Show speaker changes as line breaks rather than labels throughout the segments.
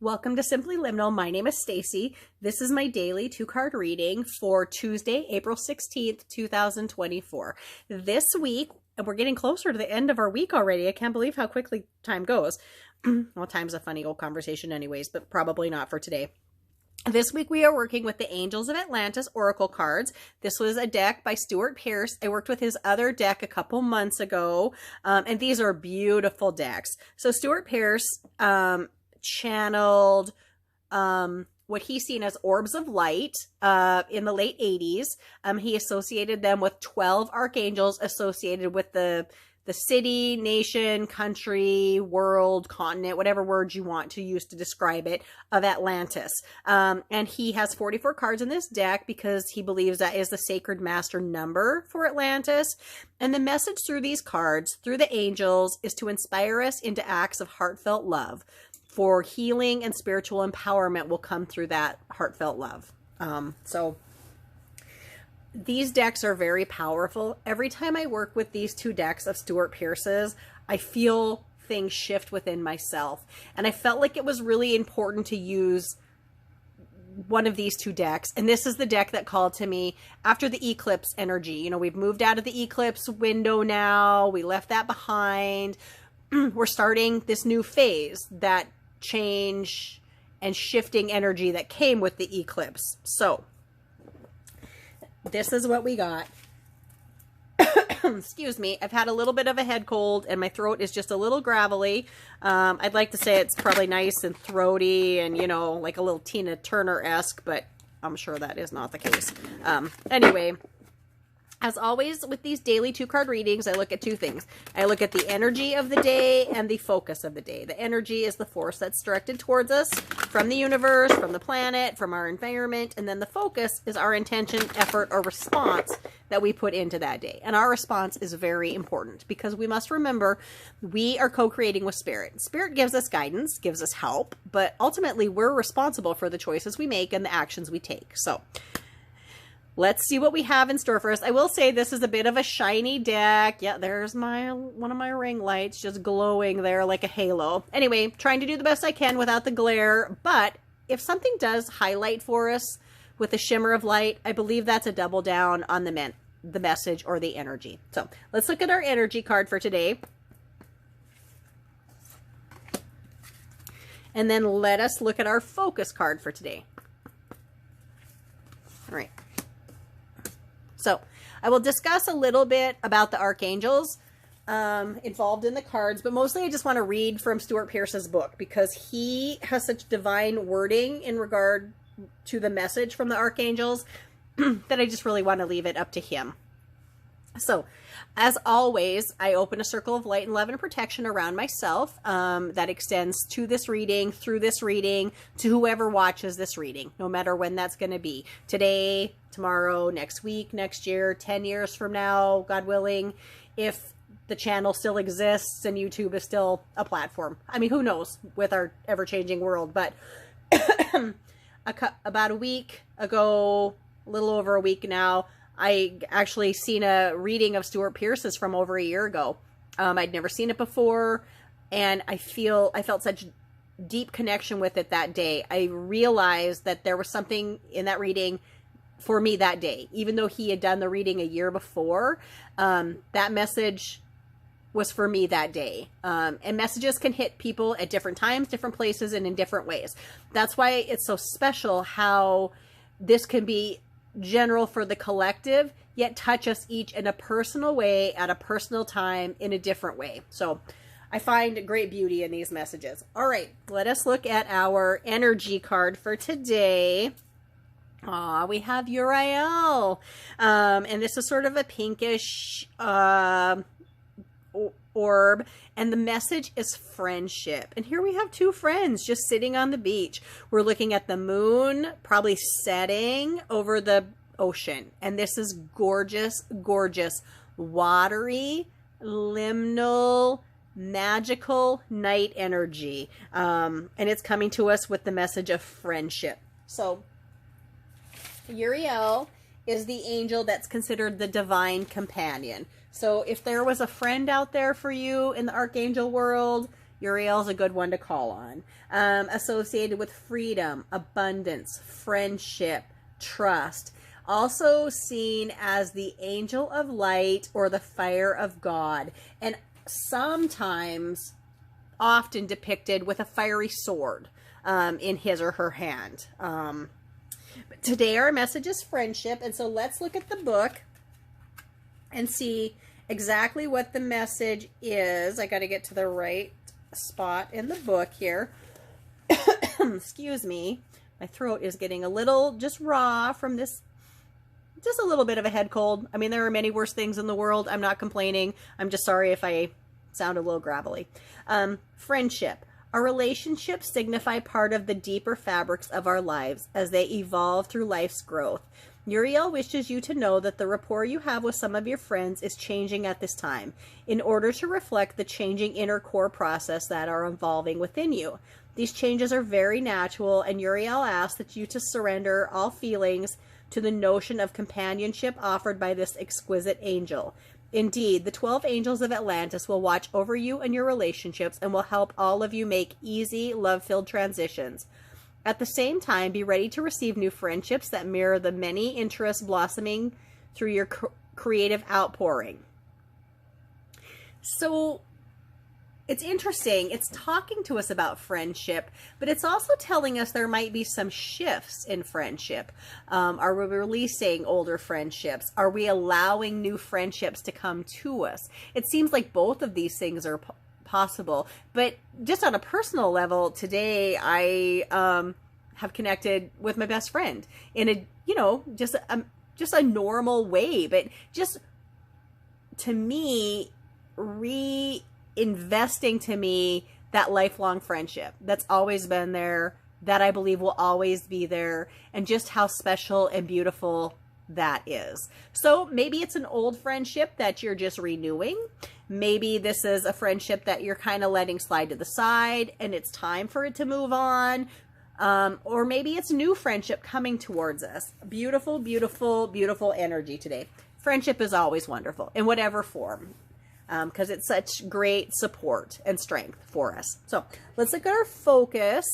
Welcome to Simply Liminal. My name is Stacy. This is my daily 2-card reading for Tuesday, April 16th, 2024. This week, and we're getting closer to the end of our week already. I can't believe how quickly time goes. Well, time's a funny old conversation anyways, but probably not for today. This week we are working with the Angels of Atlantis Oracle cards. This was a deck by Stuart Pearce. I worked with his other deck a couple months ago, and these are beautiful decks. So Stuart Pearce channeled what he's seen as orbs of light in the late 80s. He associated them with 12 archangels associated with the city, nation, country, world, continent, whatever words you want to use to describe it, of Atlantis. And he has 44 cards in this deck because he believes that is the sacred master number for Atlantis. And the message through these cards, through the angels, is to inspire us into acts of heartfelt love. For healing and spiritual empowerment will come through that heartfelt love. So these decks are very powerful. Every time I work with these two decks of Stuart Pearce's, I feel things shift within myself. And I felt like it was really important to use one of these two decks. And this is the deck that called to me after the eclipse energy. You know, we've moved out of the eclipse window now. We left that behind. We're starting this new phase, that change and shifting energy that came with the eclipse. So this is what we got. Excuse me. I've had a little bit of a head cold and my throat is just a little gravelly. I'd like to say it's probably nice and throaty and, you know, like a little Tina Turner-esque, but I'm sure that is not the case. Anyway, as always with these daily 2-card readings, I look at two things. I look at the energy of the day and the focus of the day. The energy is the force that's directed towards us from the universe, from the planet, from our environment. And then the focus is our intention, effort, or response that we put into that day. And our response is very important because we must remember we are co-creating with Spirit. Spirit gives us guidance, gives us help, but ultimately we're responsible for the choices we make and the actions we take. So let's see what we have in store for us. I will say this is a bit of a shiny deck. Yeah, there's one of my ring lights just glowing there like a halo. Anyway, trying to do the best I can without the glare, but if something does highlight for us with a shimmer of light, I believe that's a double down on the message or the energy. So let's look at our energy card for today. And then let us look at our focus card for today. All right. So I will discuss a little bit about the archangels involved in the cards, but mostly I just want to read from Stuart Pearce's book because he has such divine wording in regard to the message from the archangels that I just really want to leave it up to him. So, as always, I open a circle of light and love and protection around myself that extends to this reading, through this reading, to whoever watches this reading, no matter when that's going to be. Today, tomorrow, next week, next year, 10 years from now, God willing, if the channel still exists and YouTube is still a platform. I mean, who knows with our ever-changing world, but about a week ago, a little over a week now, I actually seen a reading of Stuart Pearce's from over a year ago. I'd never seen it before, and I felt such deep connection with it that day. I realized that there was something in that reading for me that day, even though he had done the reading a year before. That message was for me that day. And messages can hit people at different times, different places, and in different ways. That's why it's so special how this can be general for the collective, yet touch us each in a personal way at a personal time in a different way. So I find great beauty in these messages. All right, let us look at our energy card for today. We have Uriel. And this is sort of a pinkish orb, and the message is friendship. And here we have two friends just sitting on the beach. We're looking at the moon, probably setting over the ocean. And this is gorgeous, gorgeous, watery, liminal, magical night energy. And it's coming to us with the message of friendship. So Uriel is the angel that's considered the divine companion. So if there was a friend out there for you in the archangel world, Uriel's a good one to call on. Associated with freedom, abundance, friendship, trust. Also seen as the angel of light or the fire of God. And sometimes often depicted with a fiery sword in his or her hand. But today our message is friendship. And so let's look at the book and see exactly what the message is. I got to get to the right spot in the book here. Excuse me. My throat is getting a little just raw from this, just a little bit of a head cold. I mean, there are many worse things in the world. I'm not complaining. I'm just sorry if I sound a little gravelly. Friendship. Our relationships signify part of the deeper fabrics of our lives as they evolve through life's growth. Uriel wishes you to know that the rapport you have with some of your friends is changing at this time in order to reflect the changing inner core process that are evolving within you. These changes are very natural, and Uriel asks that you to surrender all feelings to the notion of companionship offered by this exquisite angel. Indeed, the 12 angels of Atlantis will watch over you and your relationships and will help all of you make easy, love-filled transitions. At the same time, be ready to receive new friendships that mirror the many interests blossoming through your creative outpouring. So it's interesting. It's talking to us about friendship, but it's also telling us there might be some shifts in friendship. Are we releasing older friendships? Are we allowing new friendships to come to us? It seems like both of these things are possible, but just on a personal level, today I have connected with my best friend in a, just a normal way, but just to me, reinvesting to me that lifelong friendship that's always been there, that I believe will always be there, and just how special and beautiful that is. So maybe it's an old friendship that you're just renewing. Maybe this is a friendship that you're kind of letting slide to the side and it's time for it to move on. Or maybe it's new friendship coming towards us. Beautiful, beautiful, beautiful energy today. Friendship is always wonderful in whatever form, because it's such great support and strength for us. So let's look at our focus.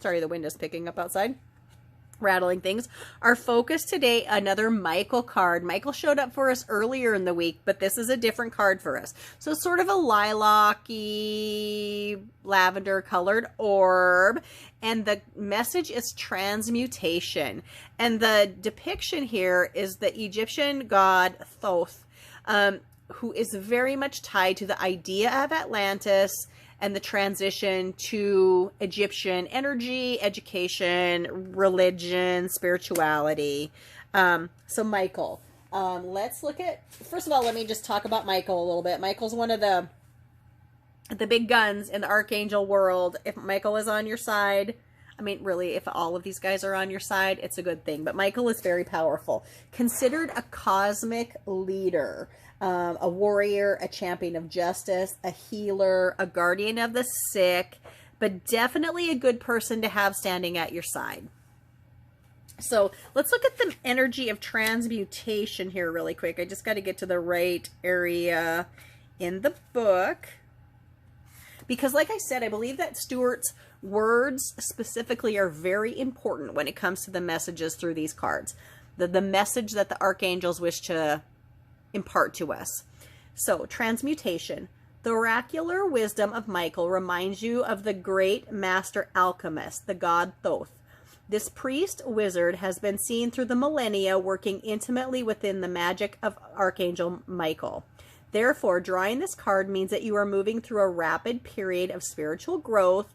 Sorry, the wind is picking up outside, rattling things. Our focus today, another Michael card. Michael showed up for us earlier in the week, but this is a different card for us. So sort of a lilac-y, lavender colored orb. And the message is transmutation. And the depiction here is the Egyptian god Thoth, who is very much tied to the idea of Atlantis and the transition to Egyptian energy, education, religion, spirituality. So Michael, let's look at, first of all, let me just talk about Michael a little bit. Michael's one of the big guns in the archangel world. If Michael is on your side, I mean, really, if all of these guys are on your side, it's a good thing. But Michael is very powerful. Considered a cosmic leader, a warrior, a champion of justice, a healer, a guardian of the sick, but definitely a good person to have standing at your side. So let's look at the energy of transmutation here really quick. I just got to get to the right area in the book. Because like I said, I believe that Stuart's words specifically are very important when it comes to the messages through these cards. The message that the archangels wish to impart to us. So, transmutation. The oracular wisdom of Michael reminds you of the great master alchemist, the god Thoth. This priest wizard has been seen through the millennia working intimately within the magic of Archangel Michael. Therefore, drawing this card means that you are moving through a rapid period of spiritual growth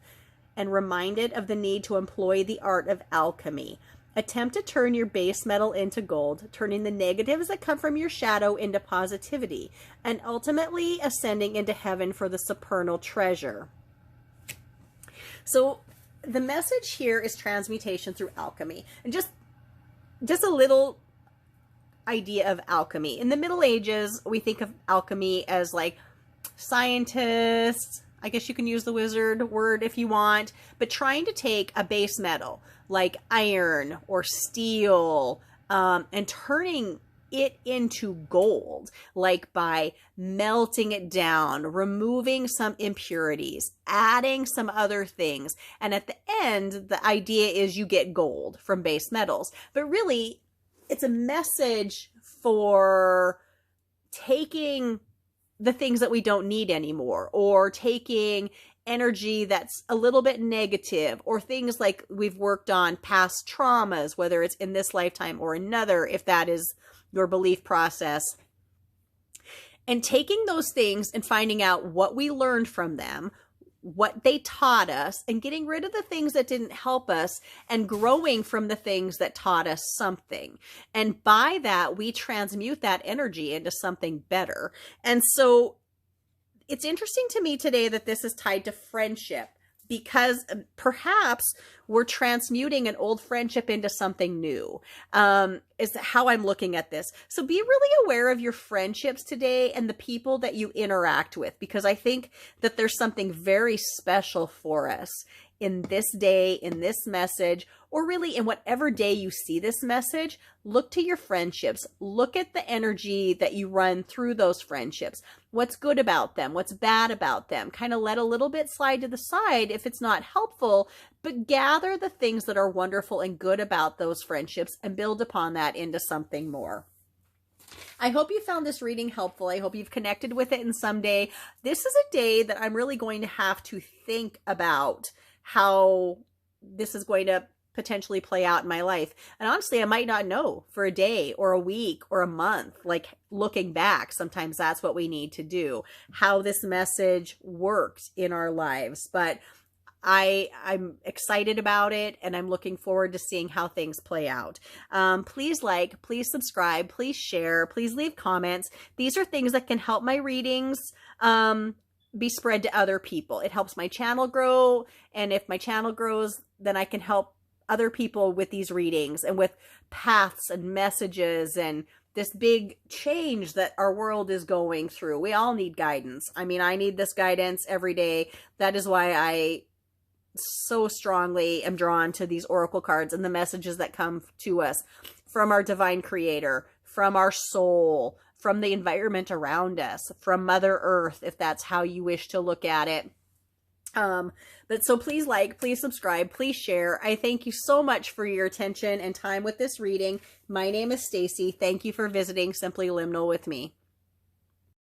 and reminded of the need to employ the art of alchemy. Attempt to turn your base metal into gold, turning the negatives that come from your shadow into positivity, and ultimately ascending into heaven for the supernal treasure. So the message here is transmutation through alchemy. And just a little idea of alchemy. In the Middle Ages, we think of alchemy as like scientists, I guess you can use the wizard word if you want, but trying to take a base metal like iron or steel and turning it into gold, like by melting it down, removing some impurities, adding some other things. And at the end, the idea is you get gold from base metals. But really, it's a message for taking the things that we don't need anymore, or taking energy that's a little bit negative, or things like we've worked on past traumas, whether it's in this lifetime or another, if that is your belief process, and taking those things and finding out what we learned from them, what they taught us, and getting rid of the things that didn't help us and growing from the things that taught us something. And by that, we transmute that energy into something better. And so it's interesting to me today that this is tied to friendship, because perhaps we're transmuting an old friendship into something new, is how I'm looking at this. So be really aware of your friendships today and the people that you interact with, because I think that there's something very special for us in this day, in this message, or really in whatever day you see this message. Look to your friendships. Look at the energy that you run through those friendships. What's good about them? What's bad about them? Kind of let a little bit slide to the side if it's not helpful, but gather the things that are wonderful and good about those friendships and build upon that into something more. I hope you found this reading helpful. I hope you've connected with it in some day. This is a day that I'm really going to have to think about how this is going to potentially play out in my life. And honestly, I might not know for a day or a week or a month. Like, looking back, sometimes that's what we need to do, how this message worked in our lives. But I'm excited about it, and I'm looking forward to seeing how things play out. Please like, please subscribe, please share, please leave comments. These are things that can help my readings be spread to other people. It helps my channel grow, and if my channel grows, then I can help other people with these readings and with paths and messages and this big change that our world is going through. We all need guidance. I mean, I need this guidance every day. That is why I so strongly am drawn to these oracle cards and the messages that come to us from our divine creator, from our soul, from the environment around us, from Mother Earth, if that's how you wish to look at it. But so please like, please subscribe, please share. I thank you so much for your attention and time with this reading. My name is Stacy. Thank you for visiting Simply Liminal with me.